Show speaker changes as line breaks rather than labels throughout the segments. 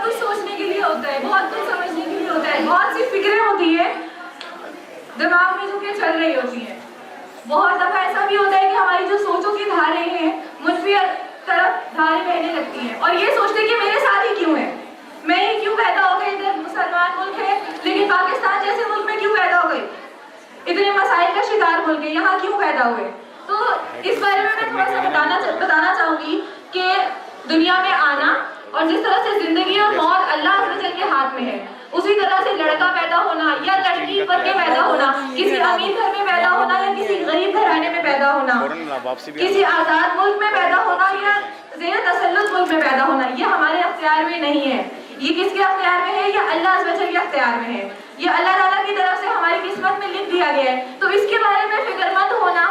कुछ सोचने के लिए होता है, बहुत कुछ समझने के लिए होता है, बहुत सी फिक्रें होती है दिमाग में जो कि चल रही होती हैं। बहुत दफा ऐसा भी होता है कि हमारी जो सोचों की धारें हैं मुझे तरफ धारें बहने लगती हैं और ये सोचते कि मेरे साथ ही क्यों है, मैं ही क्यों पैदा हो गई, इधर मुसलमान मुल्क है लेकिन पाकिस्तान जैसे मुल्क में क्यों पैदा हो गई, इतने मसाइल का शिकार मुल्क है, यहाँ क्यों पैदा हुए। तो इस बारे में मैं थोड़ा सा बताना चाहूंगी कि दुनिया में आना और जिस तरह से जिंदगी और मौत अल्लाह अज़्ज़ के हाथ में है, उसी तरह से लड़का पैदा होना या लड़की बन के पैदा होना, किसी अमीर घर में पैदा होना या किसी गरीब घराने में पैदा होना, किसी आज़ाद मुल्क में पैदा होना या ज़ेर तसल्लुत मुल्क में पैदा होना, ये हमारे अख्तियार में नहीं है। ये किसके अख्तियार में है? ये अल्लाह अज़्ज़ वजल के अख्तियार में है। ये अल्लाह ताला की तरफ से हमारी किस्मत में लिख दिया गया है। तो इसके बारे में फिक्रमंद होना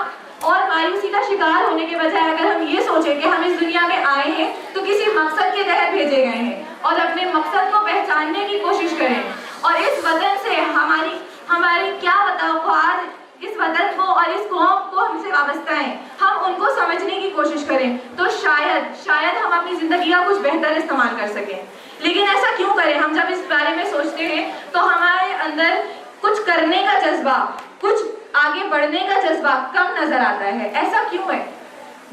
और मायूसी का शिकार होने के बजाय अगर हम ये सोचें कि हम इस दुनिया में आए हैं तो किसी मकसद के तहत भेजे गए हैं और अपने मकसद को पहचानने की कोशिश करें और इस वतन से हमारी क्या वतन, इस वतन को और इस कौम को हमसे वाबस्ता है, हम उनको समझने की कोशिश करें तो शायद हम अपनी जिंदगी का कुछ बेहतर इस्तेमाल कर सकें। लेकिन ऐसा क्यों करें? हम जब इस बारे में सोचते हैं तो हमारे अंदर कुछ करने का जज्बा, कुछ आगे बढ़ने का जज्बा कम नजर आता है। ऐसा क्यों है?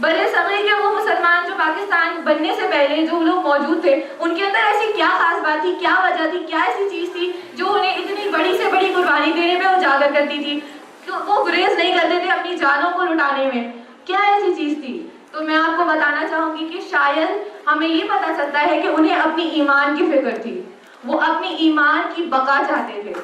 बड़े सगीर के वो मुसलमान जो पाकिस्तान बनने से पहले जो लोग मौजूद थे, उनके अंदर ऐसी क्या खास बात थी, क्या वजह थी, क्या ऐसी चीज थी जो उन्हें इतनी बड़ी से बड़ी कुर्बानी देने में उजागर करती थी, तो वो गुरेज नहीं करते थे अपनी जानों को लुटाने में? क्या ऐसी चीज थी? तो मैं आपको बताना चाहूंगी कि शायद हमें ये पता चलता है कि उन्हें अपनी ईमान की फिक्र थी, वो अपनी ईमान की बका चाहते थे।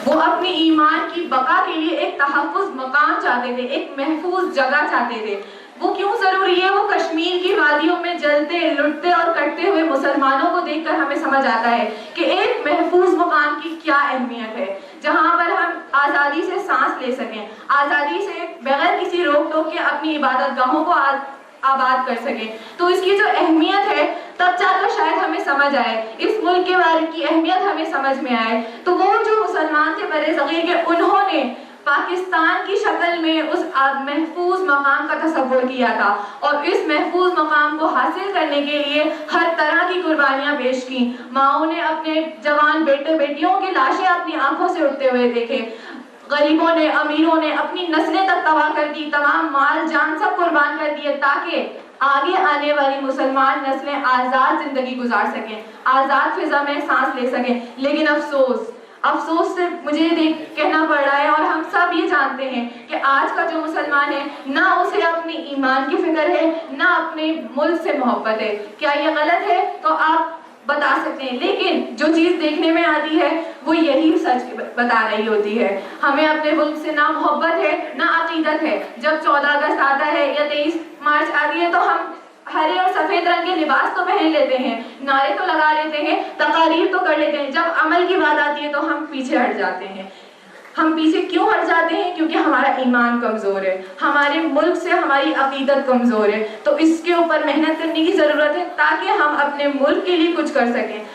वो अपनी ईमान की बका के लिए एक तहफ़्फ़ुज़ मकाम चाहते थे, एक महफूज जगह चाहते थे। वो क्यों जरूरी है? वो कश्मीर की वादियों में जलते, लुटते और कटते हुए मुसलमानों को देखकर हमें समझ आता है कि एक महफूज मकाम की क्या अहमियत है, जहाँ पर हम आज़ादी से सांस ले सकें, आज़ादी से बगैर किसी रोक टोक के अपनी इबादत गाहों को आबाद कर सकें। तो इसकी जो अहमियत है तब जाकर शायद हमें समझ आए, इस मुल्क के बारे की अहमियत हमें समझ में आए। तो वो जो मुसलमान थे बड़े सगीर के, उन्होंने पाकिस्तान की शक्ल में उस महफूज मकाम का तसव्वुर किया था और इस महफूज मकाम को हासिल करने के लिए हर तरह की कुर्बानियां पेश की। माओं ने अपने जवान बेटे बेटियों की लाशें अपनी आंखों से उठते हुए देखे, गरीबों ने, अमीरों ने अपनी नस्लें तक तबाह कर दी, तमाम माल जान सब कुर्बान कर दिए ताकि आगे आने वाली मुसलमान नस्लें आज़ाद जिंदगी गुजार सकें, आज़ाद फिजा में सांस ले सकें। लेकिन अफसोस से मुझे कहना पड़ रहा है और हम सब ये जानते हैं कि आज का जो मुसलमान है ना उसे अपनी ईमान की फिक्र है ना अपने मुल्क से मोहब्बत है। क्या ये गलत है? तो आप बता सकते हैं, लेकिन जो चीज देखने में आती है वो यही सच बता रही होती है। हमें अपने मुल्क से ना मोहब्बत है ना अकीदत है। जब 14 अगस्त आता है या 23 मार्च आती है तो हम हरे और सफेद रंग के लिबास तो पहन लेते हैं, नारे तो लगा लेते हैं, तकारीर तो कर लेते हैं, जब अमल की बात आती है तो हम पीछे हट जाते हैं। हम पीछे क्यों हट जाते हैं? क्योंकि हमारा ईमान कमजोर है, हमारे मुल्क से हमारी अकीदत कमजोर है। तो इसके ऊपर मेहनत करने की जरूरत है ताकि हम अपने मुल्क के लिए कुछ कर सकें।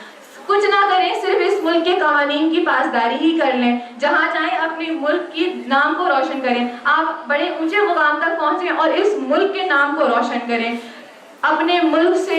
कुछ ना करें, सिर्फ इस मुल्क के कानून की पासदारी ही कर लें, जहाँ चाहें अपने मुल्क की नाम को रोशन करें। आप बड़े ऊंचे मुकाम तक पहुंचे और इस मुल्क के नाम को रोशन करें। अपने मुल्क से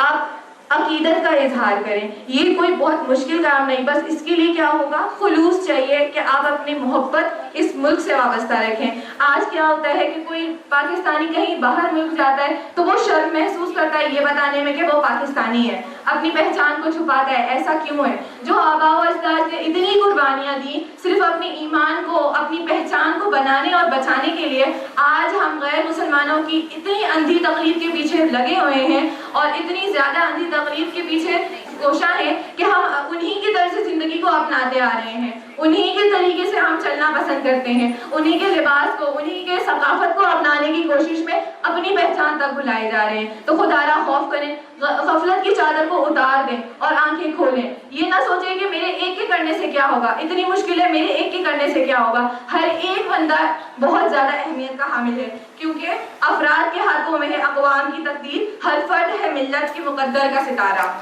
आप अकीदत का इजहार करें। ये कोई बहुत मुश्किल काम नहीं, बस इसके लिए क्या होगा, खुलूस चाहिए कि आप अपनी मोहब्बत इस मुल्क से वाबस्ता रखें। आज क्या होता है कि कोई पाकिस्तानी कहीं बाहर मुल्क जाता है तो वो शर्म महसूस करता है ये बताने में कि वो पाकिस्तानी है, अपनी पहचान को छुपाता है। ऐसा क्यों है? जो आबा व अजदाद ने इतनी कुर्बानियां दी सिर्फ अपनी ईमान को, अपनी पहचान को बनाने और बचाने के लिए, आज हम गैर मुसलमानों की इतनी अंधी तकलीफ के पीछे लगे हुए हैं और इतनी ज्यादा अंधी तकलीफ के पीछे कोशा है कि हम उन्हीं की तरह से जिंदगी को अपनाते आ रहे हैं, उन्हीं के तरीके से हम चलना पसंद करते हैं, उन्हीं के लिबास को, उन्हीं के सकाफत को अपनाने की कोशिश में अपनी पहचान तक भुलाए जा रहे हैं। तो खुदारा खौफ करें, गफलत की चादर को उतार दें और आंखें खोलें। ये ना सोचें कि मेरे एक के करने से क्या होगा, इतनी मुश्किल है, मेरे एक के करने से क्या होगा। हर एक बंदा बहुत ज्यादा अहमियत का हामिल है, क्योंकि अफराद के हाथों में है अक़वाम की तकदीर, हर फर्द है मिल्लत के मुकद्दर का सितारा।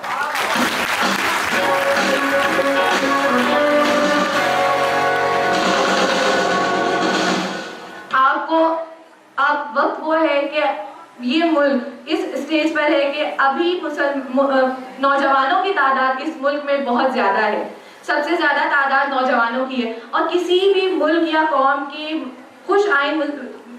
अब वक्त वो है कि ये मुल्क इस स्टेज पर है कि अभी नौजवानों की तादाद इस मुल्क में बहुत ज़्यादा है, सबसे ज़्यादा तादाद नौजवानों की है। और किसी भी मुल्क या कौम की खुश आइन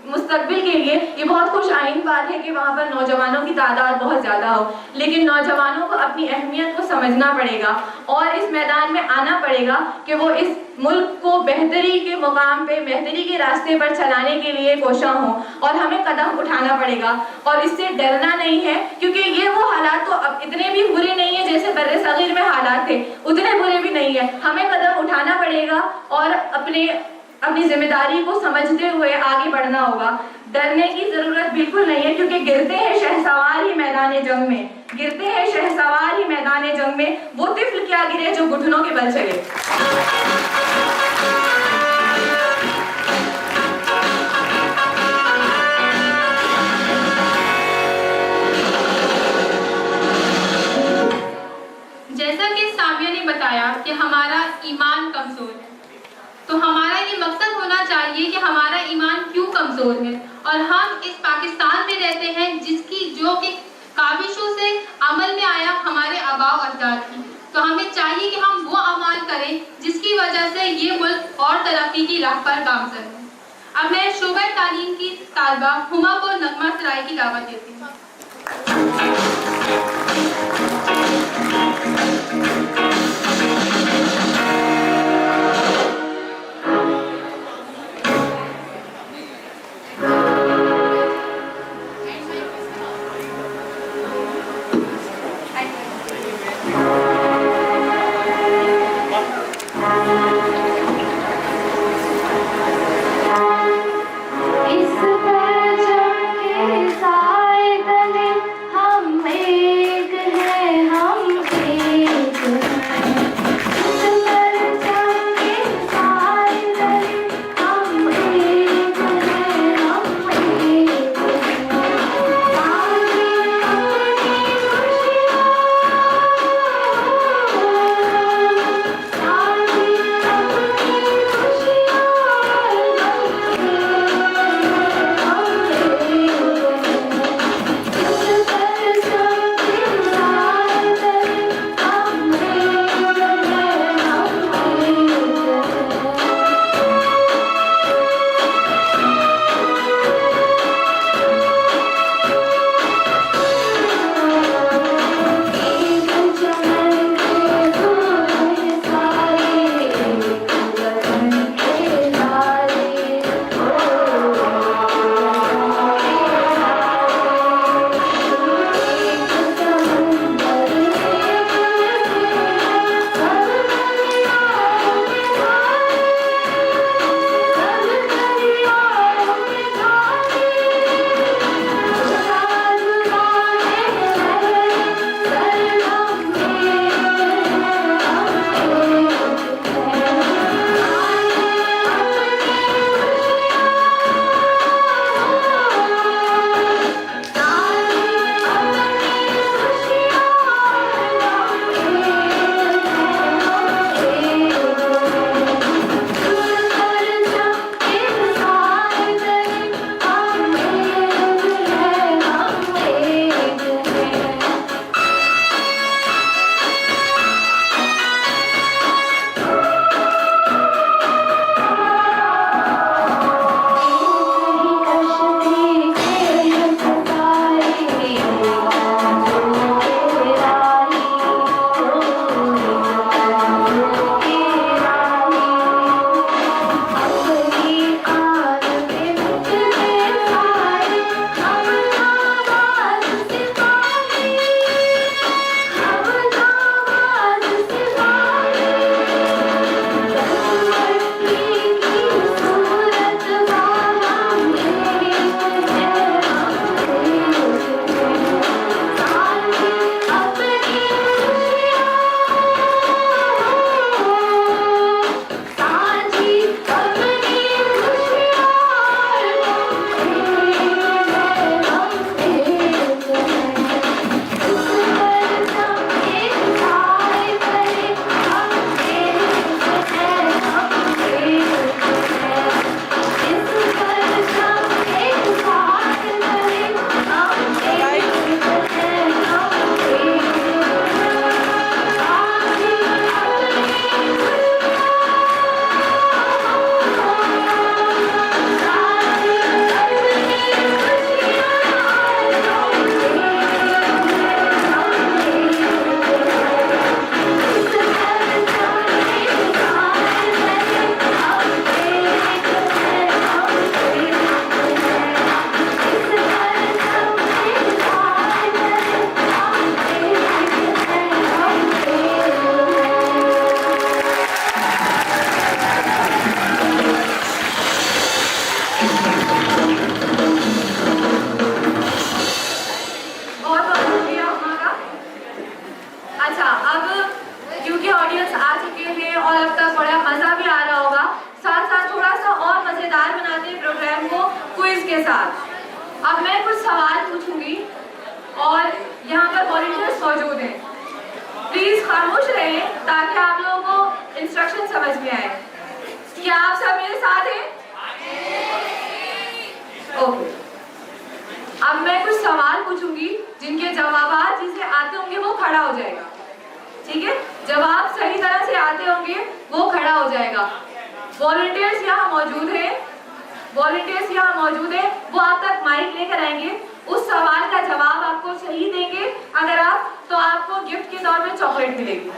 मुस्तकबिल के लिए ये बहुत खुश आइन बात है कि वहाँ पर नौजवानों की तादाद बहुत ज़्यादा हो, लेकिन नौजवानों को अपनी अहमियत को समझना पड़ेगा और इस मैदान में आना पड़ेगा कि वो इस मुल्क को बेहतरी के मुकाम पे, बेहतरी के रास्ते पर चलाने के लिए कोशां हों और हमें कदम उठाना पड़ेगा और इससे डरना नहीं है, क्योंकि ये वो हालात तो अब इतने भी बुरे नहीं है जैसे बर्रे सगीर में हालात थे, उतने बुरे भी नहीं है। हमें कदम उठाना पड़ेगा और अपनी जिम्मेदारी को समझते हुए आगे बढ़ना होगा। डरने की जरूरत बिल्कुल नहीं है, क्योंकि गिरते हैं शहसवार ही मैदान जंग में, गिरते हैं शहसवार ही मैदान जंग में, वो तिफल क्या गिरे जो घुटनों के बल चले।
जैसा कि सामिया ने बताया कि हमारा ईमान कमजोर है, तो हमारा ये मकसद होना चाहिए कि हमारा ईमान क्यों कमजोर है और हम इस पाकिस्तान में रहते हैं जो कि काविशों से अमल में आया हमारे आबाओ अजदाद की। तो हमें चाहिए कि हम वो अमाल करें जिसकी वजह से ये मुल्क और तरक्की की राह पर गामजन है। अब मैं शोबा तालीम की तालबा हुमा को नगमा सराय की दावत देती हूँ।
हम एक हैं, हम एक
साथ। अब मैं कुछ सवाल पूछूंगी और यहाँ पर वॉलंटियर्स मौजूद हैं। प्लीज खामोश रहें ताकि आप लोगों को इंस्ट्रक्शन समझ में आए। क्या आप सब मेरे साथ हैं? ओके। अब मैं कुछ सवाल पूछूंगी जिनके जवाब जिसे आते होंगे वो खड़ा हो जाएगा। ठीक है, जवाब सही तरह से आते होंगे वो खड़ा हो जाएगा। वॉलंटियर्स यहाँ मौजूद हैं, वो आप तक माइक लेकर आएंगे। उस सवाल का जवाब आपको सही देंगे अगर आप, तो आपको गिफ्ट के तौर पे चॉकलेट मिलेगी।